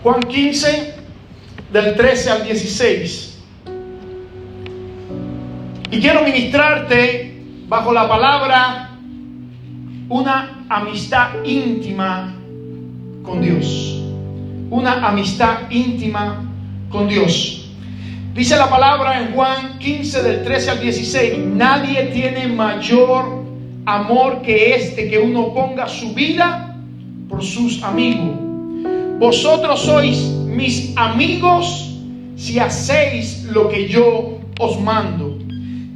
Juan 15, del 13 al 16. Y quiero ministrarte bajo la palabra una amistad íntima con Dios. Una amistad íntima con Dios. Dice la palabra en Juan 15 del 13 al 16. Nadie tiene mayor amor que que uno ponga su vida por sus amigos. Vosotros sois mis amigos si hacéis lo que yo os mando.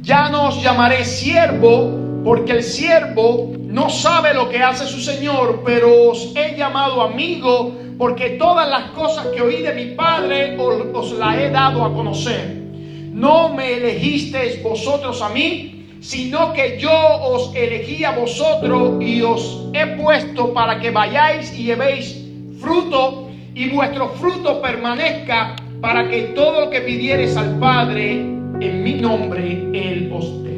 Ya no os llamaré siervo, porque el siervo no sabe lo que hace su señor, pero os he llamado amigo, porque todas las cosas que oí de mi Padre os las he dado a conocer. No me elegisteis vosotros a mí, sino que yo os elegí a vosotros y os he puesto para que vayáis y llevéis fruto, y vuestro fruto permanezca, para que todo lo que pidiereis al Padre en mi nombre, Él os dé.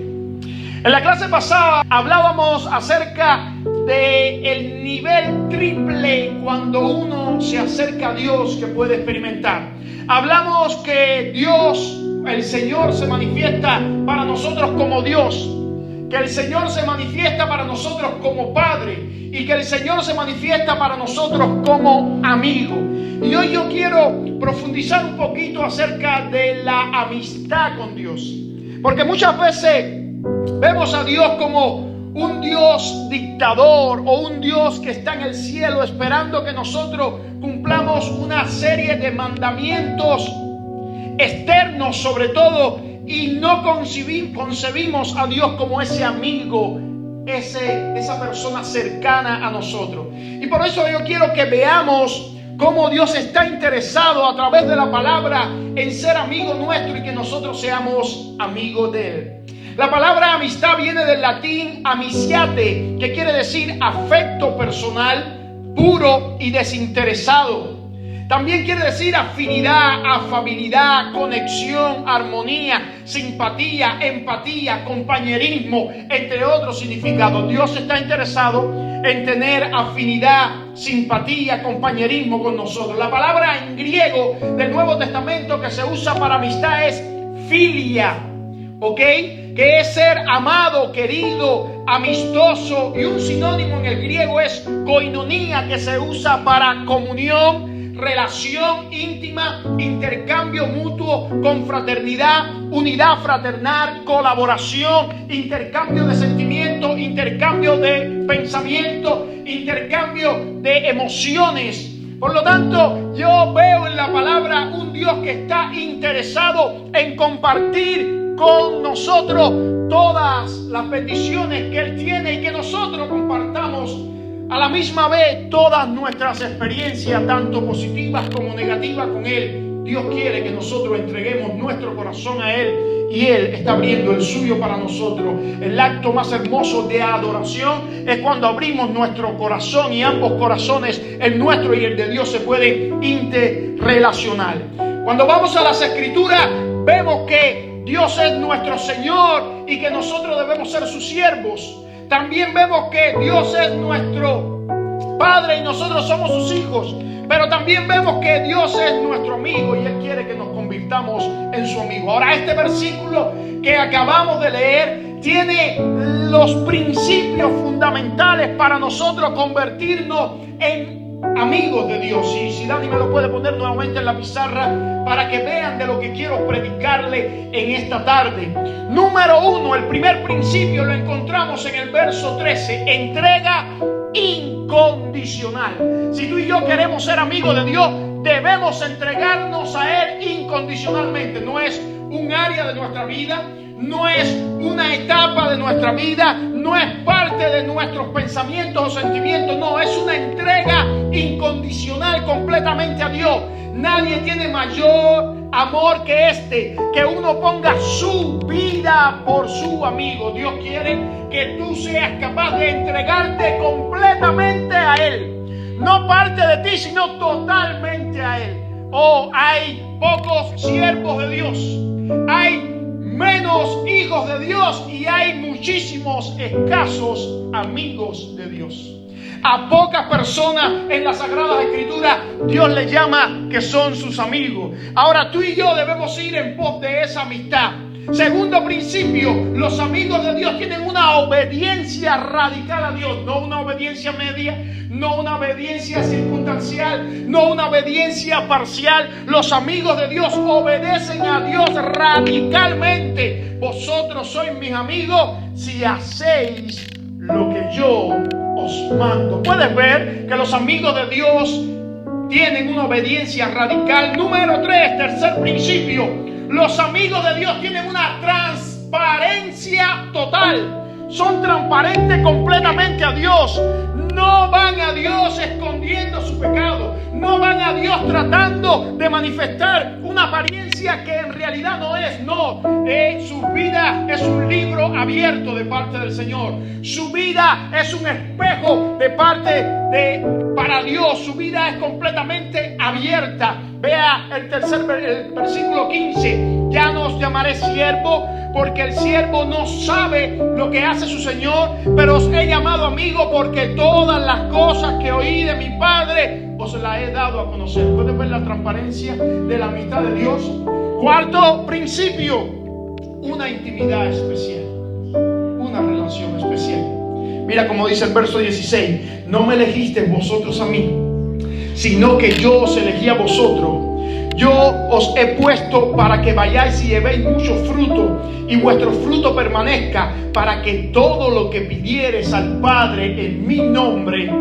En la clase pasada hablábamos acerca del nivel triple cuando uno se acerca a Dios que puede experimentar. Hablamos que Dios, el Señor, se manifiesta para nosotros como Dios, que el Señor se manifiesta para nosotros como Padre y que el Señor se manifiesta para nosotros como amigo. Y hoy yo quiero profundizar un poquito acerca de la amistad con Dios, porque muchas veces vemos a Dios como un Dios dictador o un Dios que está en el cielo esperando que nosotros cumplamos una serie de mandamientos externos sobre todo, y no concebimos a Dios como ese amigo, esa persona cercana a nosotros. Y por eso yo quiero que veamos cómo Dios está interesado a través de la palabra en ser amigo nuestro y que nosotros seamos amigos de Él. La palabra amistad viene del latín amiciate, que quiere decir afecto personal, puro y desinteresado. También quiere decir afinidad, afabilidad, conexión, armonía, simpatía, empatía, compañerismo, entre otros significados. Dios está interesado en tener afinidad, simpatía, compañerismo con nosotros. La palabra en griego del Nuevo Testamento que se usa para amistad es filia, ¿ok? Que es ser amado, querido, amistoso, y un sinónimo en el griego es koinonía, que se usa para comunión, relación íntima, intercambio mutuo, confraternidad, unidad fraternal, colaboración, intercambio de sentimientos, intercambio de pensamientos, intercambio de emociones. Por lo tanto, yo veo en la palabra un Dios que está interesado en compartir con nosotros todas las bendiciones que Él tiene y que nosotros compartamos a la misma vez todas nuestras experiencias, tanto positivas como negativas, con Él. Dios quiere que nosotros entreguemos nuestro corazón a Él y Él está abriendo el suyo para nosotros. El acto más hermoso de adoración es cuando abrimos nuestro corazón y ambos corazones, el nuestro y el de Dios, se pueden interrelacionar. Cuando vamos a las Escrituras, vemos que Dios es nuestro Señor y que nosotros debemos ser sus siervos. También vemos que Dios es nuestro Padre y nosotros somos sus hijos. Pero también vemos que Dios es nuestro amigo y Él quiere que nos convirtamos en su amigo. Ahora, este versículo que acabamos de leer tiene los principios fundamentales para nosotros convertirnos en amigos de Dios. Y si Dani me lo puede poner nuevamente en la pizarra para que vean de lo que quiero predicarle en esta tarde. Número 1, el primer principio lo encontramos en el verso 13. Entrega incondicional. Si tú y yo queremos ser amigos de Dios, debemos entregarnos a Él incondicionalmente. No es un área de nuestra vida, no es una etapa de nuestra vida, no es parte de nuestros pensamientos o sentimientos, no, es una entrega incondicional completamente a Dios. Nadie tiene mayor amor que que uno ponga su vida por su amigo. Dios quiere que tú seas capaz de entregarte completamente a Él, no parte de ti, sino totalmente a Él. Oh, hay pocos siervos de Dios, hay menos hijos de Dios y hay muchísimos escasos amigos de Dios. A pocas personas en las Sagradas Escrituras Dios les llama que son sus amigos. Ahora tú y yo debemos ir en pos de esa amistad. Segundo principio, los amigos de Dios tienen una obediencia radical a Dios, no una obediencia media, no una obediencia circunstancial, no una obediencia parcial. Los amigos de Dios obedecen a Dios radicalmente. Vosotros sois mis amigos si hacéis lo que yo os mando. Puedes ver que los amigos de Dios tienen una obediencia radical. Número 3, tercer principio. Los amigos de Dios tienen una transparencia total. Son transparentes completamente a Dios. No van a Dios escondiendo su pecado. No van a Dios tratando de manifestar una apariencia que en realidad no es. No, su vida es un libro abierto de parte del Señor. Su vida es un espejo de parte para Dios. Su vida es completamente abierta. Vea el versículo 15. Ya no os llamaré siervo, porque el siervo no sabe lo que hace su Señor, pero os he llamado amigo, porque todas las cosas que oí de mi Padre os las he dado a conocer. ¿Puedes ver la transparencia de la amistad de Dios? Cuarto principio, una intimidad especial, una relación especial. Mira como dice el verso 16: no me elegisteis vosotros a mí, sino que yo os elegí a vosotros. Yo os he puesto para que vayáis y llevéis mucho fruto, y vuestro fruto permanezca, para que todo lo que pidiereis al Padre en mi nombre,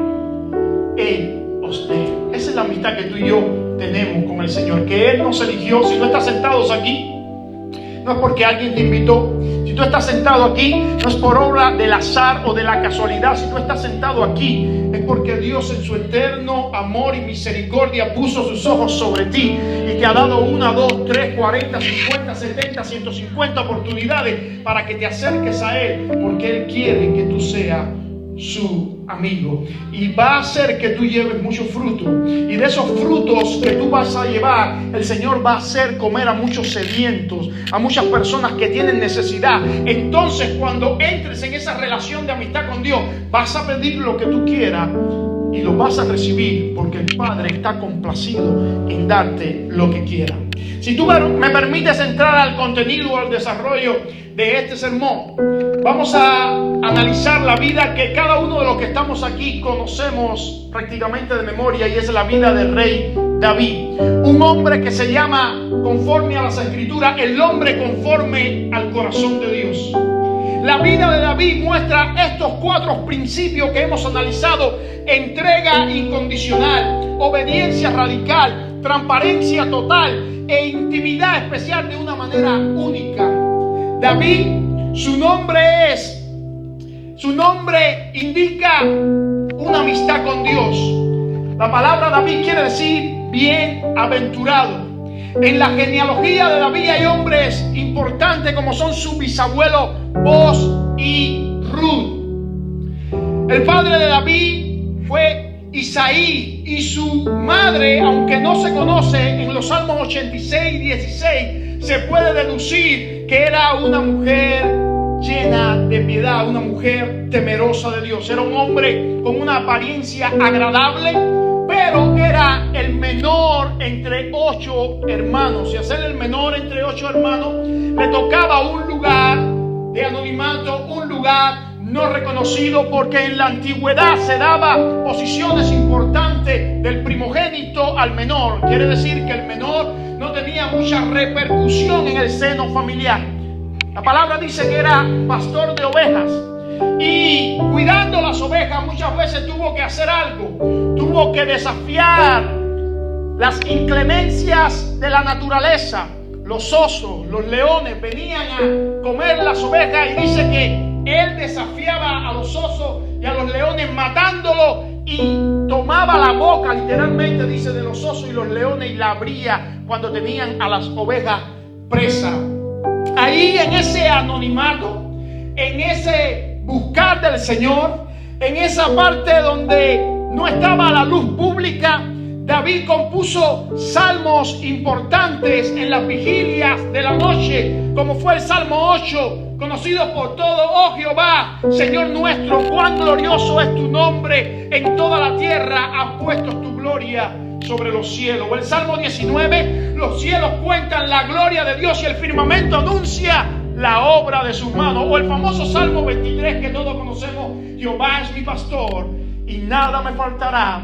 Él os dé. Esa es la amistad que tú y yo tenemos con el Señor, que Él nos eligió. Si tú estás sentado aquí, no es porque alguien te invitó. Si tú estás sentado aquí, no es por obra del azar o de la casualidad. Si tú estás sentado aquí, es porque Dios en su eterno amor y misericordia puso sus ojos sobre ti y te ha dado 1, 2, 3, 40, 50, 70, 150 oportunidades para que te acerques a Él, porque Él quiere que tú seas su amigo, y va a hacer que tú lleves mucho fruto, y de esos frutos que tú vas a llevar, el Señor va a hacer comer a muchos sedientos, a muchas personas que tienen necesidad. Entonces, cuando entres en esa relación de amistad con Dios, vas a pedir lo que tú quieras y lo vas a recibir, porque el Padre está complacido en darte lo que quiera. Si tú me permites entrar al contenido, al desarrollo de este sermón, vamos a analizar la vida que cada uno de los que estamos aquí conocemos prácticamente de memoria, y es la vida del rey David, un hombre que se llama, conforme a las Escrituras, el hombre conforme al corazón de Dios. La vida de David muestra estos 4 principios que hemos analizado: entrega incondicional, obediencia radical, transparencia total e intimidad especial de una manera única. David, su nombre indica una amistad con Dios. La palabra David quiere decir bienaventurado. En la genealogía de David hay hombres importantes como son su bisabuelo Boaz y Ruth. El padre de David fue Isaí, y su madre, aunque no se conoce, en los Salmos 86 y 16 se puede deducir que era una mujer llena de piedad, una mujer temerosa de Dios. Era un hombre con una apariencia agradable, pero era el menor entre 8 hermanos. Y al ser el menor entre 8 hermanos, le tocaba un lugar de anonimato, un lugar no reconocido, porque en la antigüedad se daba posiciones importantes del primogénito al menor. Quiere decir que el menor no tenía mucha repercusión en el seno familiar. La palabra dice que era pastor de ovejas, y cuidando las ovejas muchas veces tuvo que hacer algo. Tuvo que desafiar las inclemencias de la naturaleza. Los osos, los leones venían a comer las ovejas, y dice que él desafiaba a los osos y a los leones matándolos, y tomaba la boca, literalmente dice, de los osos y los leones, y la abría cuando tenían a las ovejas presas. Ahí, en ese anonimato, en ese buscar del Señor, en esa parte donde no estaba la luz pública, David compuso salmos importantes en las vigilias de la noche, como fue el Salmo 8, conocido por todo. Oh Jehová, Señor nuestro, cuán glorioso es tu nombre en toda la tierra, has puesto tu gloria sobre los cielos. O el Salmo 19, los cielos cuentan la gloria de Dios y el firmamento anuncia la obra de sus manos. O el famoso Salmo 23 que todos conocemos: Jehová es mi pastor y nada me faltará.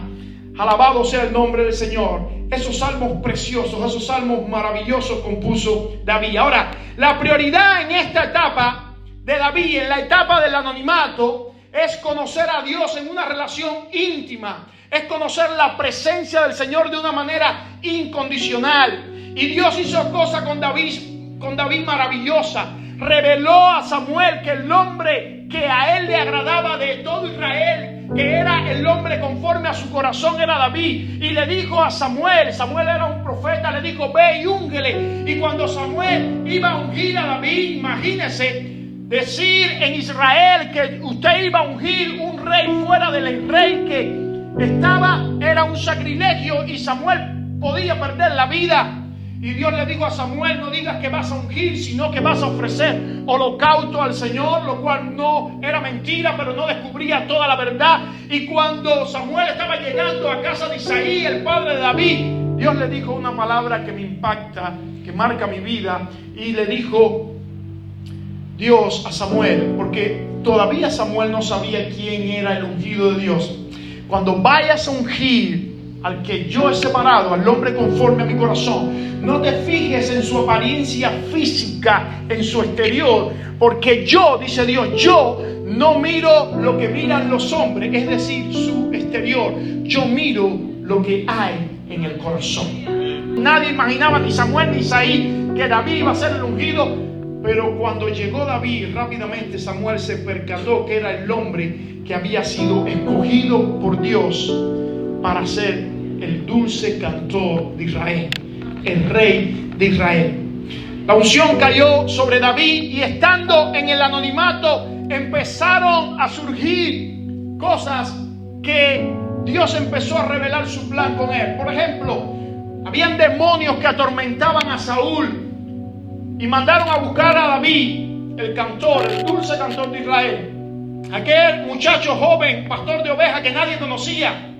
Alabado sea el nombre del Señor. Esos salmos preciosos, esos salmos maravillosos compuso David. Ahora, la prioridad en esta etapa de David, en la etapa del anonimato, es conocer a Dios en una relación íntima. Es conocer la presencia del Señor de una manera incondicional. Y Dios hizo cosas con David maravillosa. Reveló a Samuel que el hombre que a él le agradaba de todo Israel, que era el hombre conforme a su corazón, era David. Y le dijo a Samuel era un profeta, le dijo: ve y úngele. Y cuando Samuel iba a ungir a David, imagínese decir en Israel que usted iba a ungir un rey fuera del rey que estaba, era un sacrilegio y Samuel podía perder la vida. Y Dios le dijo a Samuel: no digas que vas a ungir, sino que vas a ofrecer holocausto al Señor, lo cual no era mentira, pero no descubría toda la verdad. Y cuando Samuel estaba llegando a casa de Isaí, el padre de David, Dios le dijo una palabra que me impacta, que marca mi vida. Y le dijo Dios a Samuel, porque todavía Samuel no sabía quién era el ungido de Dios: cuando vayas a ungir al que yo he separado, al hombre conforme a mi corazón, no te fijes en su apariencia física, en su exterior, porque yo, dice Dios, yo no miro lo que miran los hombres, es decir, su exterior. Yo miro lo que hay en el corazón. Nadie imaginaba, ni Samuel ni Isaí, que David iba a ser el ungido. Pero cuando llegó David, rápidamente Samuel se percató que era el hombre que había sido escogido por Dios para ser el dulce cantor de Israel, el rey de Israel. La unción cayó sobre David y estando en el anonimato empezaron a surgir cosas que Dios empezó a revelar su plan con él. Por ejemplo, habían demonios que atormentaban a Saúl y mandaron a buscar a David, el cantor, el dulce cantor de Israel, aquel muchacho joven, pastor de ovejas que nadie conocía,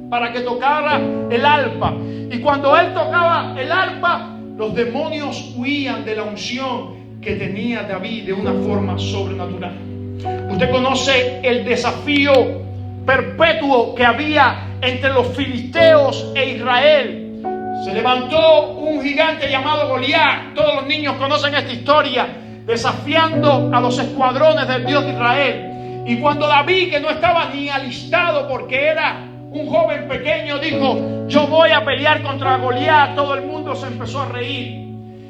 para que tocara el arpa. Y cuando él tocaba el arpa, los demonios huían de la unción que tenía David de una forma sobrenatural. Usted conoce el desafío perpetuo que había entre los filisteos e Israel. Se levantó un gigante llamado Goliat. Todos los niños conocen esta historia, desafiando a los escuadrones del Dios de Israel. Y cuando David, que no estaba ni alistado porque era un joven pequeño, dijo: yo voy a pelear contra Goliat, todo el mundo se empezó a reír.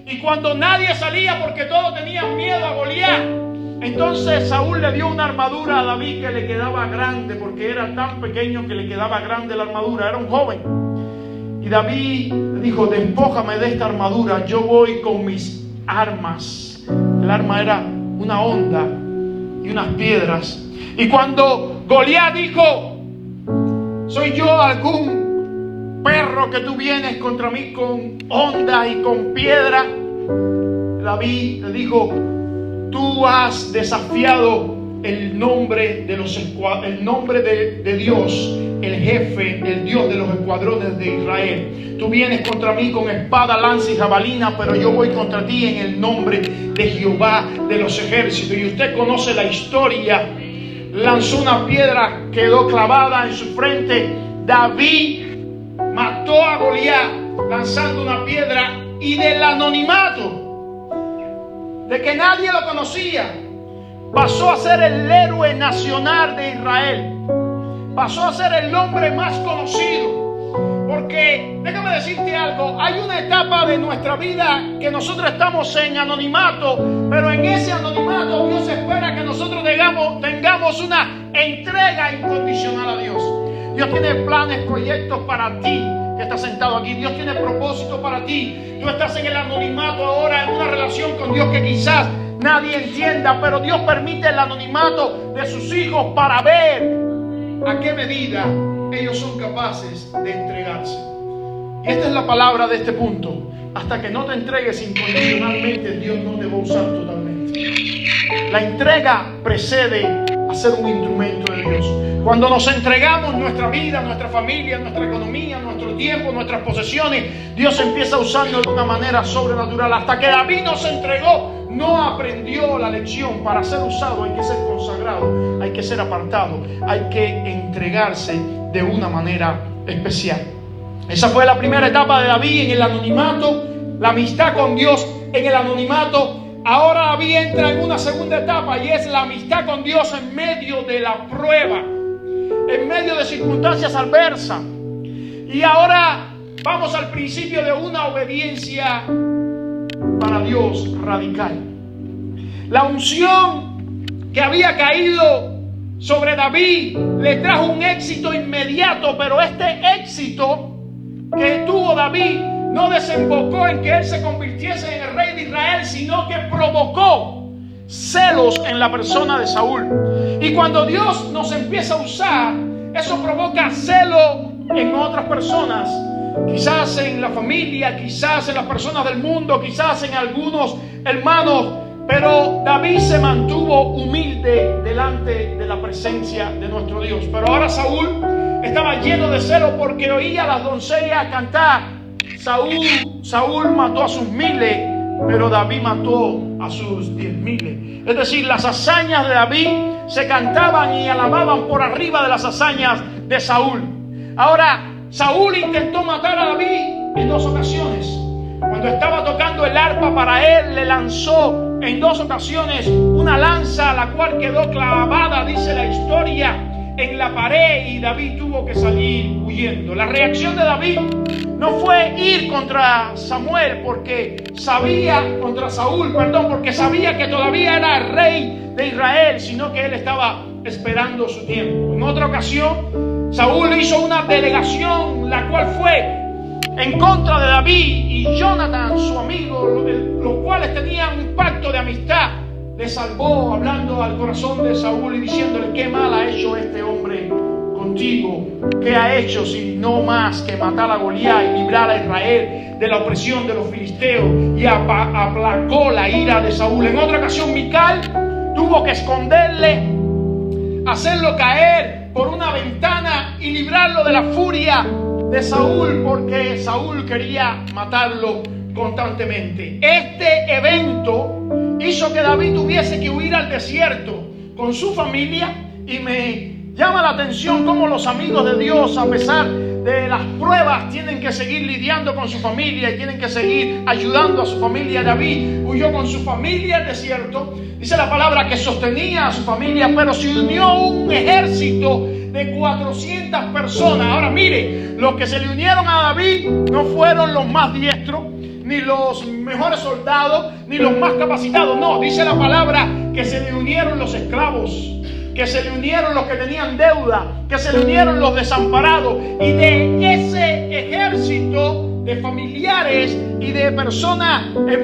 Y cuando nadie salía porque todos tenían miedo a Goliat, entonces Saúl le dio una armadura a David que le quedaba grande, porque era tan pequeño que le quedaba grande la armadura, era un joven. Y David le dijo: despójame de esta armadura, yo voy con mis armas. El arma era una honda y unas piedras. Y cuando Goliat dijo: ¿soy yo algún perro que tú vienes contra mí con honda y con piedra? David le dijo: tú has desafiado el nombre de Dios, el jefe, el Dios de los escuadrones de Israel. Tú vienes contra mí con espada, lanza y jabalina, pero yo voy contra ti en el nombre de Jehová de los ejércitos. Y usted conoce la historia. Lanzó una piedra, quedó clavada en su frente. David mató a Goliat lanzando una piedra, y del anonimato, de que nadie lo conocía, pasó a ser el héroe nacional de Israel. Pasó a ser el hombre más conocido. Porque déjame decirte algo, hay una etapa de nuestra vida que nosotros estamos en anonimato, pero en ese anonimato Dios espera que nosotros tengamos una entrega incondicional a Dios. Dios tiene planes, proyectos para ti que estás sentado aquí. Dios tiene propósito para ti. Tú estás en el anonimato ahora, en una relación con Dios que quizás nadie entienda, pero Dios permite el anonimato de sus hijos para ver a qué medida ellos son capaces de entregarse. Y esta es la palabra de este punto. Hasta que no te entregues incondicionalmente, Dios no te va a usar totalmente. La entrega precede a ser un instrumento de Dios. Cuando nos entregamos nuestra vida, nuestra familia, nuestra economía, nuestro tiempo, nuestras posesiones, Dios empieza a usarnos de una manera sobrenatural. Hasta que David no se entregó, no aprendió la lección. Para ser usado hay que ser consagrado, hay que ser apartado, hay que entregarse de una manera especial. Esa fue la primera etapa de David en el anonimato, la amistad con Dios en el anonimato. Ahora David entra en una segunda etapa y es la amistad con Dios en medio de la prueba, en medio de circunstancias adversas. Y ahora vamos al principio de una obediencia para Dios radical. La unción que había caído sobre David le trajo un éxito inmediato, pero este éxito que tuvo David no desembocó en que él se convirtiese en el rey de Israel, sino que provocó celos en la persona de Saúl. Y cuando Dios nos empieza a usar, eso provoca celo en otras personas, quizás en la familia, quizás en las personas del mundo, quizás en algunos hermanos. Pero David se mantuvo humilde delante de la presencia de nuestro Dios. Pero ahora Saúl estaba lleno de celo porque oía a las doncellas cantar. Saúl mató a sus miles, pero David mató a sus 10,000. Es decir, las hazañas de David se cantaban y alababan por arriba de las hazañas de Saúl. Ahora, Saúl intentó matar a David en 2 ocasiones. Cuando estaba tocando el arpa para él, le lanzó en 2 ocasiones una lanza, la cual quedó clavada, dice la historia, en la pared, y David tuvo que salir huyendo. La reacción de David no fue ir contra Saúl porque sabía que todavía era el rey de Israel, sino que él estaba esperando su tiempo. En otra ocasión, Saúl hizo una delegación, la cual fue en contra de David y Jonathan, su amigo, los cuales tenían un pacto de amistad. Le salvó hablando al corazón de Saúl y diciéndole: ¿qué mal ha hecho este hombre contigo? ¿Qué ha hecho si no más que matar a Goliat y librar a Israel de la opresión de los filisteos? Y aplacó la ira de Saúl. En otra ocasión, Mical tuvo que esconderle, hacerlo caer por una ventana y librarlo de la furia de Saúl, porque Saúl quería matarlo constantemente. Este evento hizo que David tuviese que huir al desierto con su familia, y me llama la atención cómo los amigos de Dios, a pesar de las pruebas, tienen que seguir lidiando con su familia y tienen que seguir ayudando a su familia. David huyó con su familia al desierto. Dice la palabra que sostenía a su familia, pero se unió un ejército de 400 personas. Ahora mire, los que se le unieron a David no fueron los más diestros, ni los mejores soldados, ni los más capacitados. No, dice la palabra que se le unieron los esclavos, que se le unieron los que tenían deuda, que se le unieron los desamparados. Y de ese ejército de familiares y de personas de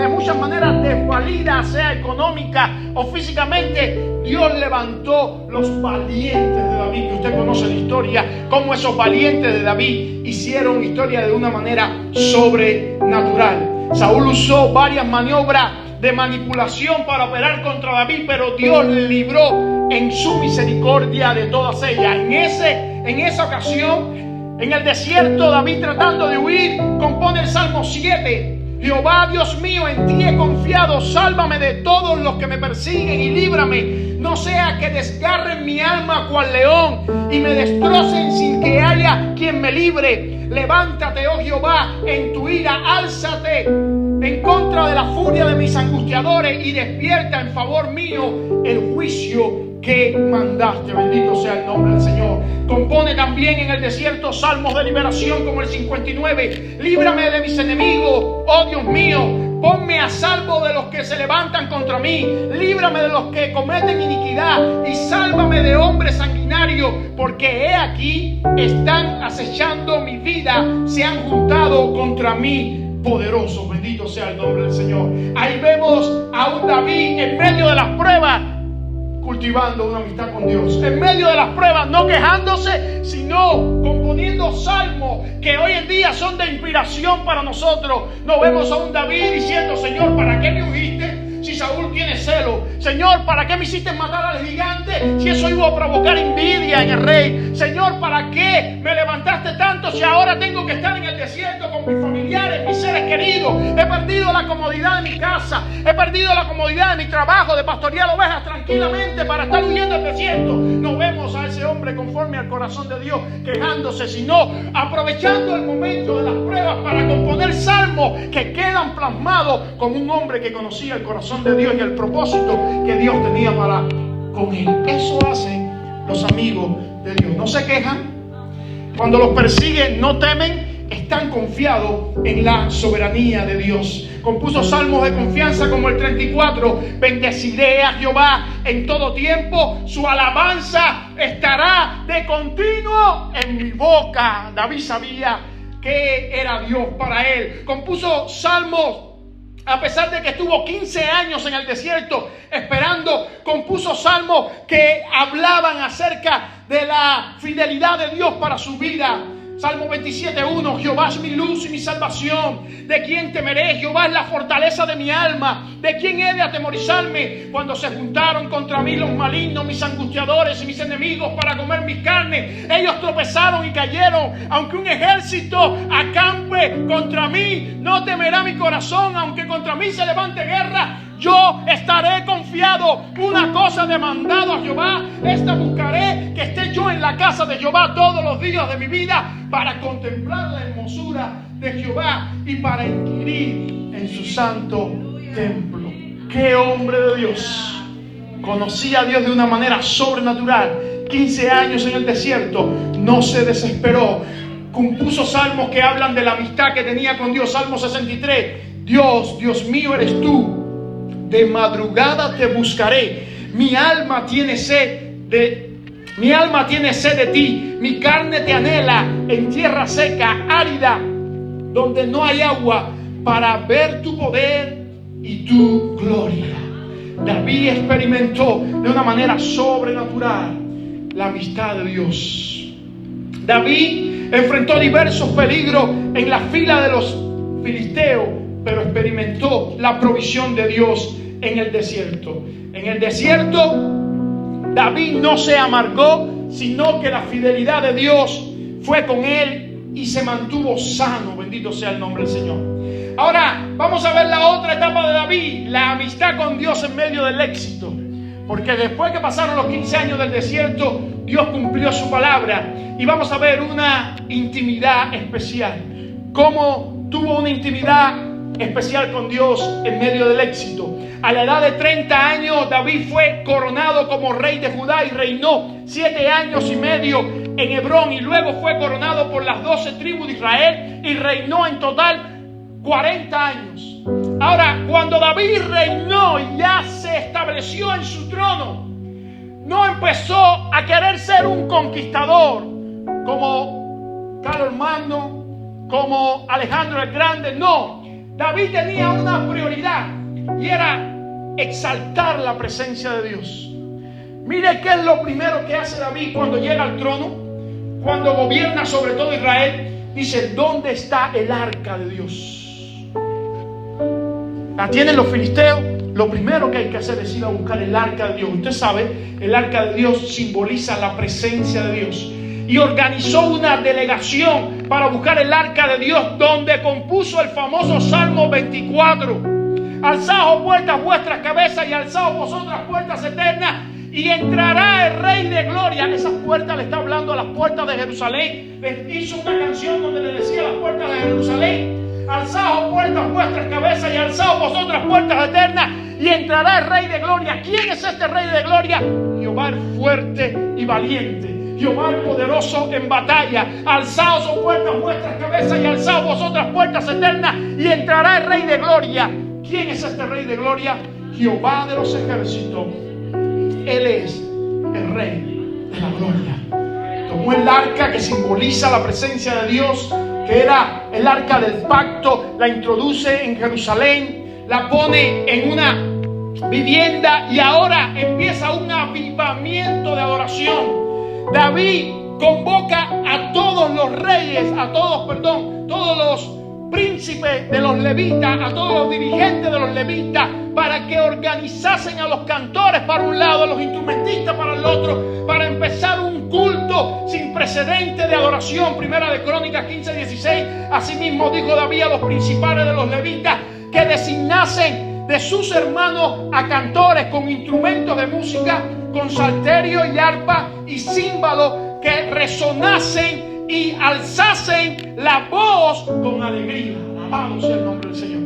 muchas maneras desvalidas, sea económica o físicamente, Dios levantó los valientes de David. Que usted conoce la historia, cómo esos valientes de David hicieron historia de una manera sobrenatural. Saúl usó varias maniobras de manipulación para operar contra David, pero Dios le libró en su misericordia de todas ellas. En esa ocasión, en el desierto, David, tratando de huir, compone el Salmo 7. Jehová, Dios mío, en ti he confiado, sálvame de todos los que me persiguen y líbrame, no sea que desgarren mi alma cual león y me destrocen sin que haya quien me libre. Levántate, oh Jehová, en tu ira, álzate en contra de la furia de mis angustiadores y despierta en favor mío el juicio que mandaste. Bendito sea el nombre del Señor. Compone también en el desierto salmos de liberación como el 59. Líbrame de mis enemigos, oh Dios mío. Ponme a salvo de los que se levantan contra mí. Líbrame de los que cometen iniquidad y sálvame de hombres sanguinarios, porque he aquí están acechando mi vida, se han juntado contra mí poderosos. Bendito sea el nombre del Señor. Ahí vemos a un David en medio de las pruebas, cultivando una amistad con Dios. En medio de las pruebas, no quejándose, sino componiendo salmos que hoy en día son de inspiración para nosotros. No vemos a un David diciendo: Señor, ¿para qué me ungiste si Saúl tiene celo? Señor, ¿para qué me hiciste matar al gigante si eso iba a provocar envidia en el rey? Señor, ¿para qué me levantaste tanto si ahora tengo que estar en el desierto con mis familiares, mis seres queridos? He perdido la comodidad de mi casa, he perdido la comodidad de mi trabajo, de pastorear ovejas tranquilamente para estar huyendo del desierto. No vemos a ese hombre conforme al corazón de Dios quejándose, sino aprovechando el momento de las pruebas para componer salmos que quedan plasmados como un hombre que conocía el corazón de Dios y el propósito que Dios tenía para con él. Eso hacen los amigos de Dios. No se quejan. Cuando los persiguen, no temen. Están confiados en la soberanía de Dios. Compuso salmos de confianza como el 34. Bendeciré a Jehová en todo tiempo. Su alabanza estará de continuo en mi boca. David sabía que era Dios para él. Compuso salmos a pesar de que estuvo 15 años en el desierto esperando. Compuso salmos que hablaban acerca de la fidelidad de Dios para su vida. Salmo 27:1. Jehová es mi luz y mi salvación. ¿De quién temeré? Jehová es la fortaleza de mi alma. ¿De quién he de atemorizarme? Cuando se juntaron contra mí los malignos, mis angustiadores y mis enemigos para comer mis carnes, ellos tropezaron y cayeron. Aunque un ejército acampe contra mí, no temerá mi corazón. Aunque contra mí se levante guerra, yo estaré confiado. Una cosa demandado a Jehová, esta buscaré, que esté yo en la casa de Jehová todos los días de mi vida, para contemplar la hermosura de Jehová y para inquirir en su santo templo. ¡Qué hombre de Dios! Conocía a Dios de una manera sobrenatural. 15 años en el desierto, no se desesperó. Compuso salmos que hablan de la amistad que tenía con Dios. Salmo 63. Dios, Dios mío eres tú. De madrugada te buscaré. Mi alma tiene sed de ti. Mi carne te anhela en tierra seca, árida, donde no hay agua, para ver tu poder y tu gloria. David experimentó de una manera sobrenatural la amistad de Dios. David enfrentó diversos peligros en la fila de los filisteos, pero experimentó la provisión de Dios en el desierto. En el desierto, David no se amargó, sino que la fidelidad de Dios fue con él y se mantuvo sano. Bendito sea el nombre del Señor. Ahora vamos a ver la otra etapa de David, la amistad con Dios en medio del éxito. Porque después que pasaron los 15 años del desierto, Dios cumplió su palabra. Y vamos a ver una intimidad especial. Cómo tuvo una intimidad especial con Dios en medio del éxito. A la edad de 30 años, David fue coronado como rey de Judá y reinó 7 años y medio en Hebrón. Y luego fue coronado por las 12 tribus de Israel y reinó en total 40 años. Ahora, cuando David reinó y ya se estableció en su trono, no empezó a querer ser un conquistador como Carlomagno, como Alejandro el Grande. No, David tenía una prioridad y era exaltar la presencia de Dios. Mire qué es lo primero que hace David cuando llega al trono, cuando gobierna sobre todo Israel. Dice: ¿dónde está el arca de Dios? La tienen los filisteos. Lo primero que hay que hacer es ir a buscar el arca de Dios. Usted sabe, el arca de Dios simboliza la presencia de Dios. Y organizó una delegación para buscar el arca de Dios, donde compuso el famoso Salmo 24. Alzaos puertas vuestras cabezas y alzaos vosotras puertas eternas, y entrará el Rey de Gloria. Esas puertas le está hablando a las puertas de Jerusalén. Les hizo una canción donde le decía a las puertas de Jerusalén: alzaos puertas vuestras cabezas y alzaos vosotras puertas eternas, y entrará el Rey de Gloria. ¿Quién es este Rey de Gloria? Jehová el fuerte y valiente, Jehová el poderoso en batalla. Alzaos puertas vuestras cabezas y alzaos vosotras puertas eternas, y entrará el Rey de Gloria. ¿Quién es este Rey de Gloria? Jehová de los ejércitos. Él es el Rey de la Gloria. Tomó el arca que simboliza la presencia de Dios, que era el arca del pacto, la introduce en Jerusalén, la pone en una vivienda, y ahora empieza un avivamiento de adoración. David convoca a todos los reyes, todos los príncipes de los levitas, a todos los dirigentes de los levitas, para que organizasen a los cantores para un lado, a los instrumentistas para el otro, para empezar un culto sin precedente de adoración. Primera de Crónicas 15:16. Asimismo dijo David a los principales de los levitas que designasen de sus hermanos a cantores con instrumentos de música, con salterio y arpa y címbalo, que resonasen y alzasen la voz con alegría. Alabado sea el nombre del Señor.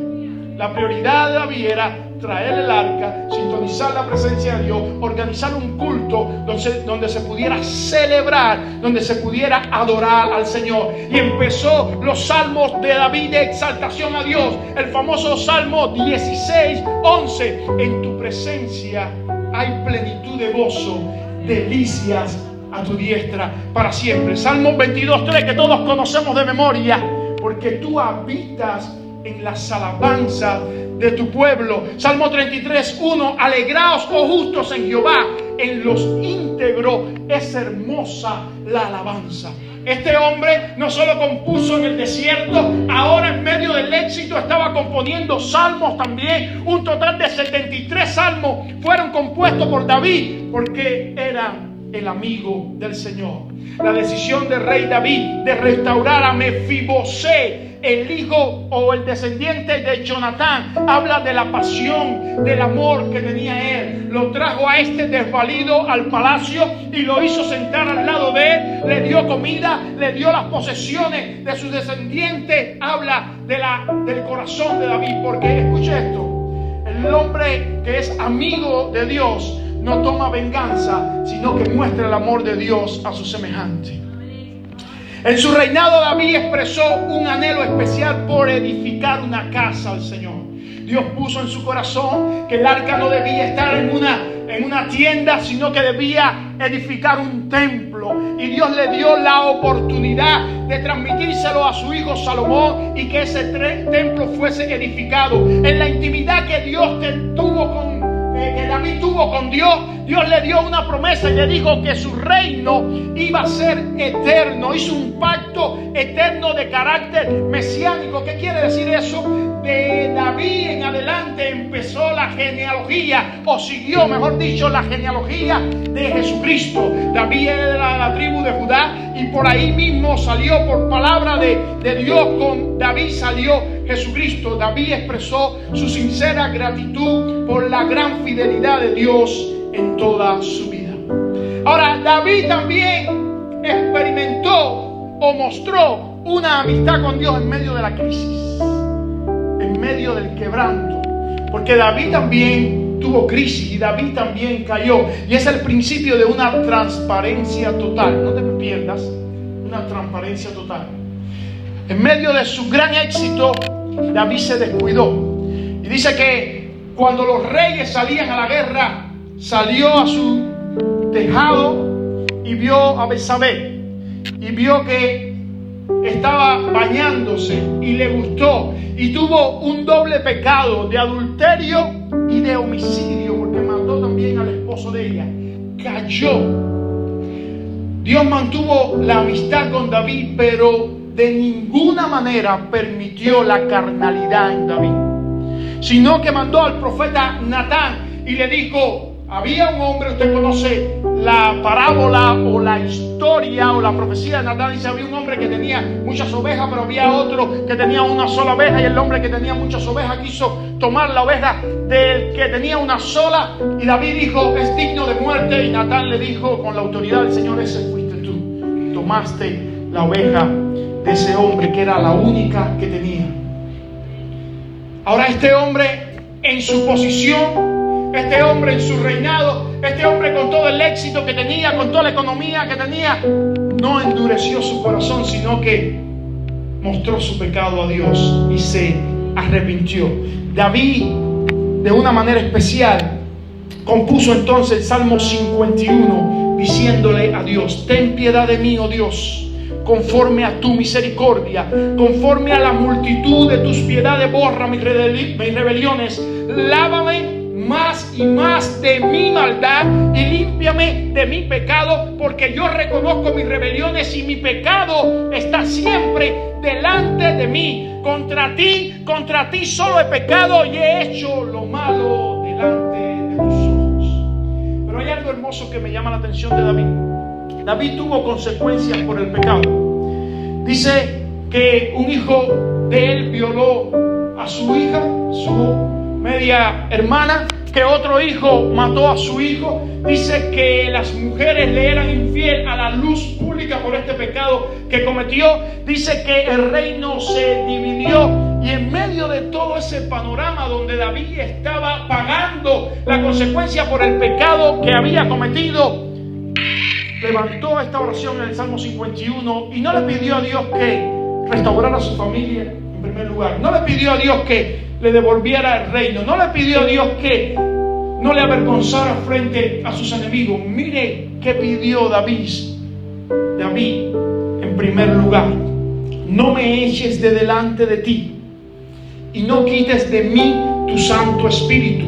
La prioridad de David era traer el arca, sintonizar la presencia de Dios, organizar un culto donde se pudiera celebrar, donde se pudiera adorar al Señor. Y empezó los salmos de David de exaltación a Dios. El famoso Salmo 16:11. En tu presencia hay plenitud de gozo, delicias a tu diestra para siempre. Salmo 22:3, que todos conocemos de memoria. Porque tú habitas en las alabanzas de tu pueblo. Salmo 33:1. Alegraos, oh justos, en Jehová, en los íntegros es hermosa la alabanza. Este hombre no solo compuso en el desierto, ahora en medio del éxito estaba componiendo salmos también. Un total de 73 salmos fueron compuestos por David, porque era el amigo del Señor. La decisión del rey David de restaurar a Mefibosé, el hijo o el descendiente de Jonatán, habla de la pasión, del amor que tenía él. Lo trajo a este desvalido al palacio y lo hizo sentar al lado de él. Le dio comida, le dio las posesiones de sus descendientes. Habla del corazón de David, porque escuche esto: el hombre que es amigo de Dios no toma venganza, sino que muestra el amor de Dios a su semejante. En su reinado, David expresó un anhelo especial por edificar una casa al Señor. Dios puso en su corazón que el arca no debía estar en una tienda, sino que debía edificar un templo. Y Dios le dio la oportunidad de transmitírselo a su hijo Salomón, y que ese templo fuese edificado. En la intimidad que David tuvo con Dios, Dios le dio una promesa y le dijo que su reino iba a ser eterno. Hizo un pacto eterno de carácter mesiánico. ¿Qué quiere decir eso? De David en adelante empezó la genealogía, o siguió, mejor dicho, la genealogía de Jesucristo. David era de la tribu de Judá, y por ahí mismo salió, por palabra de Dios, con David salió Jesucristo. David expresó su sincera gratitud por la gran fidelidad de Dios en toda su vida. Ahora, David también experimentó o mostró una amistad con Dios en medio de la crisis, en medio del quebranto, porque David también tuvo crisis y David también cayó, y es el principio de una transparencia total. No te pierdas, una transparencia total. En medio de su gran éxito, David se descuidó, y dice que cuando los reyes salían a la guerra, salió a su tejado y vio a Betsabé, y vio que estaba bañándose y le gustó, y tuvo un doble pecado de adulterio y de homicidio, porque mató también al esposo de ella. Cayó. Dios mantuvo la amistad con David, pero de ninguna manera permitió la carnalidad en David, sino que mandó al profeta Natán y le dijo: había un hombre, usted conoce la parábola o la historia o la profecía de Natán. Dice: había un hombre que tenía muchas ovejas, pero había otro que tenía una sola oveja, y el hombre que tenía muchas ovejas quiso tomar la oveja del que tenía una sola, y David dijo: es digno de muerte. Y Natán le dijo con la autoridad del Señor: ese fuiste tú, tomaste la oveja de ese hombre que era la única que tenía. Ahora, este hombre en su posición, este hombre en su reinado, este hombre con todo el éxito que tenía, con toda la economía que tenía, no endureció su corazón, sino que mostró su pecado a Dios y se arrepintió. David, de una manera especial, compuso entonces el Salmo 51, diciéndole a Dios: ten piedad de mí, oh Dios, conforme a tu misericordia, conforme a la multitud de tus piedades, borra mis rebeliones, lávame más y más de mi maldad y límpiame de mi pecado, porque yo reconozco mis rebeliones y mi pecado está siempre delante de mí. Contra ti solo he pecado y he hecho lo malo delante de tus ojos. Pero hay algo hermoso que me llama la atención de David. David tuvo consecuencias por el pecado. Dice que un hijo de él violó a su hija, su media hermana, que otro hijo mató a su hijo. Dice que las mujeres le eran infiel a la luz pública por este pecado que cometió. Dice que el reino se dividió, y en medio de todo ese panorama donde David estaba pagando la consecuencia por el pecado que había cometido, levantó esta oración en el Salmo 51 y no le pidió a Dios que restaurara su familia en primer lugar. No le pidió a Dios que le devolviera el reino. No le pidió a Dios que no le avergonzara frente a sus enemigos. Mire qué pidió David. David, en primer lugar: no me eches de delante de ti y no quites de mí tu Santo Espíritu.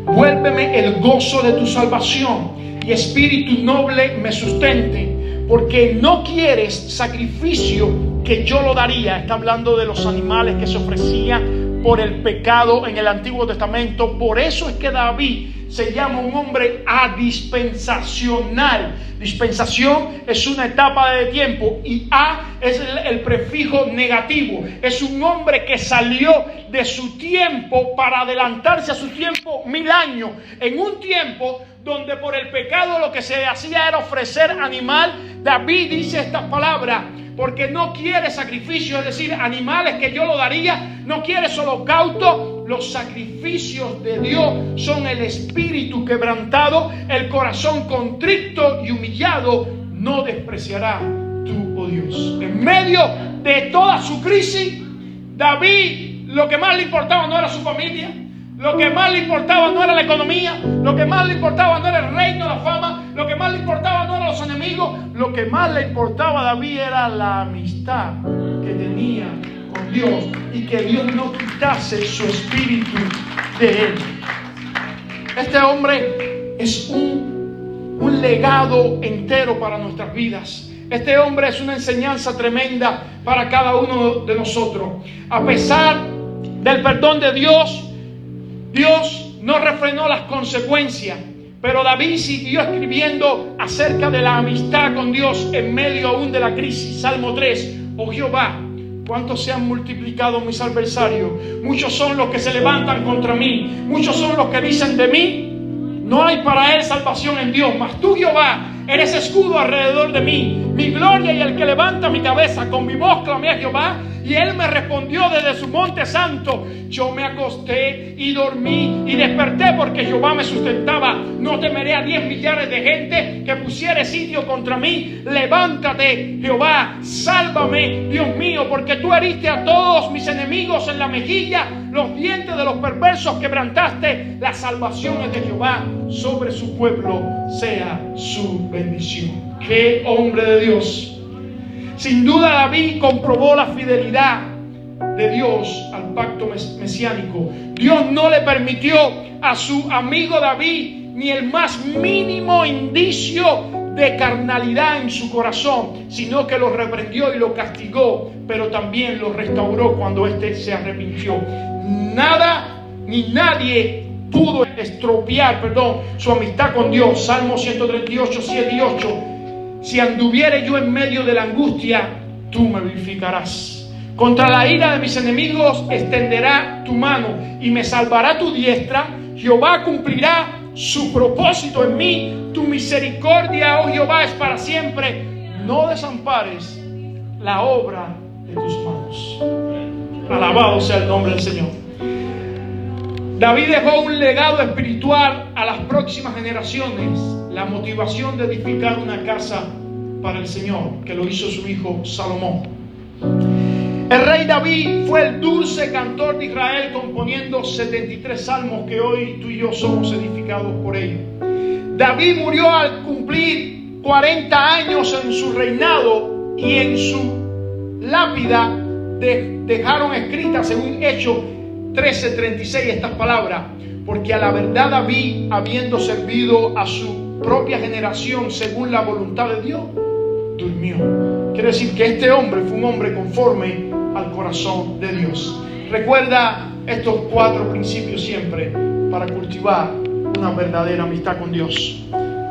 Vuélveme el gozo de tu salvación y espíritu noble me sustente, porque no quieres sacrificio que yo lo daría. Está hablando de los animales que se ofrecían por el pecado en el Antiguo Testamento. Por eso es que David se llama un hombre adispensacional. Dispensación es una etapa de tiempo y a es el prefijo negativo. Es un hombre que salió de su tiempo para adelantarse a su tiempo 1000 años. En un tiempo donde por el pecado lo que se hacía era ofrecer animal. David dice estas palabras: porque no quiere sacrificio, es decir, animales que yo lo daría. No quieres holocausto. Los sacrificios de Dios son el espíritu quebrantado, el corazón contrito y humillado no despreciará tú, oh Dios. En medio de toda su crisis, David, lo que más le importaba no era su familia, lo que más le importaba no era la economía, lo que más le importaba no era el reino, la fama, lo que más le importaba no eran los enemigos. Lo que más le importaba a David era la amistad que tenía con Dios, y que Dios no quitase su espíritu de él. Este hombre es un legado entero para nuestras vidas. Este hombre es una enseñanza tremenda para cada uno de nosotros. A pesar del perdón de Dios, Dios no refrenó las consecuencias, pero David siguió escribiendo acerca de la amistad con Dios en medio aún de la crisis. Salmo 3: oh Jehová, cuántos se han multiplicado mis adversarios, muchos son los que se levantan contra mí, muchos son los que dicen de mí: no hay para él salvación en Dios. Mas tú, Jehová, eres escudo alrededor de mí, mi gloria y el que levanta mi cabeza. Con mi voz clamé a Jehová, y él me respondió desde su monte santo. Yo me acosté y dormí y desperté, porque Jehová me sustentaba. No temeré a 10 millares de gente que pusiere sitio contra mí. Levántate, Jehová, sálvame, Dios mío, porque tú heriste a todos mis enemigos en la mejilla. Los dientes de los perversos quebrantaste. Las salvaciones de Jehová sobre su pueblo sea su bendición. ¡Qué hombre de Dios! Sin duda David comprobó la fidelidad de Dios al pacto mesiánico. Dios no le permitió a su amigo David ni el más mínimo indicio de carnalidad en su corazón, sino que lo reprendió y lo castigó, pero también lo restauró cuando éste se arrepintió. Nada ni nadie pudo estropear, su amistad con Dios. Salmo 138, 7 y 8. Si anduviere yo en medio de la angustia, tú me vivificarás. Contra la ira de mis enemigos extenderá tu mano y me salvará tu diestra. Jehová cumplirá su propósito en mí. Tu misericordia, oh Jehová, es para siempre. No desampares la obra de tus manos. Alabado sea el nombre del Señor. David dejó un legado espiritual a las próximas generaciones, la motivación de edificar una casa para el Señor, que lo hizo su hijo Salomón. El rey David fue el dulce cantor de Israel, componiendo 73 salmos que hoy tú y yo somos edificados por ellos. David murió al cumplir 40 años en su reinado, y en su lápida dejaron escritas, según Hechos 13:36, estas palabras: porque a la verdad David, habiendo servido a su propia generación según la voluntad de Dios, durmió. Quiere decir que este hombre fue un hombre conforme al corazón de Dios. Recuerda estos 4 principios siempre para cultivar una verdadera amistad con Dios: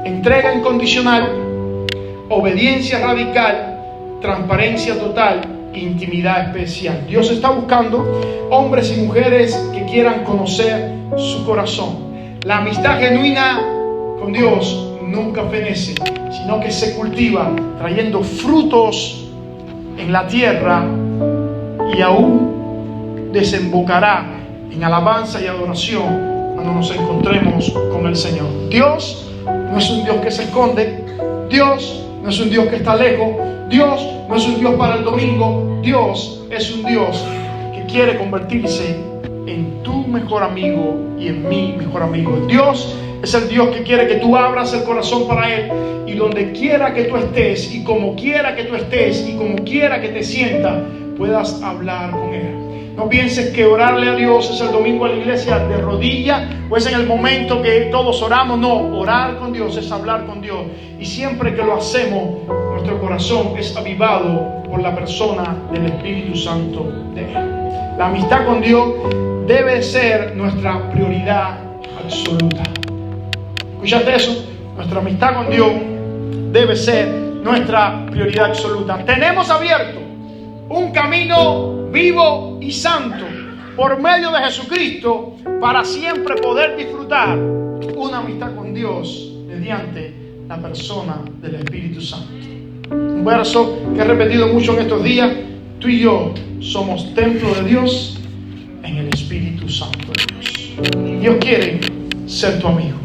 entrega incondicional, obediencia radical, transparencia total, intimidad especial. Dios está buscando hombres y mujeres que quieran conocer su corazón. La amistad genuina con Dios nunca fenece, sino que se cultiva trayendo frutos en la tierra y aún desembocará en alabanza y adoración cuando nos encontremos con el Señor. Dios no es un Dios que se esconde. Dios no es un Dios que está lejos. Dios no es un Dios para el domingo. Dios es un Dios que quiere convertirse en tu mejor amigo y en mi mejor amigo. Dios es el Dios que quiere que tú abras el corazón para Él, y donde quiera que tú estés y como quiera que tú estés y como quiera que te sientas, puedas hablar con Él. No pienses que orarle a Dios es el domingo a la iglesia de rodillas o es en el momento que todos oramos. No, orar con Dios es hablar con Dios, y siempre que lo hacemos, nuestro corazón es avivado por la persona del Espíritu Santo de Él. La amistad con Dios debe ser nuestra prioridad absoluta. ¿Escuchaste eso? Nuestra amistad con Dios debe ser nuestra prioridad absoluta. Tenemos abierto un camino vivo y santo por medio de Jesucristo para siempre poder disfrutar una amistad con Dios mediante la persona del Espíritu Santo. Un verso que he repetido mucho en estos días: tú y yo somos templo de Dios en el Espíritu Santo de Dios. Dios quiere ser tu amigo.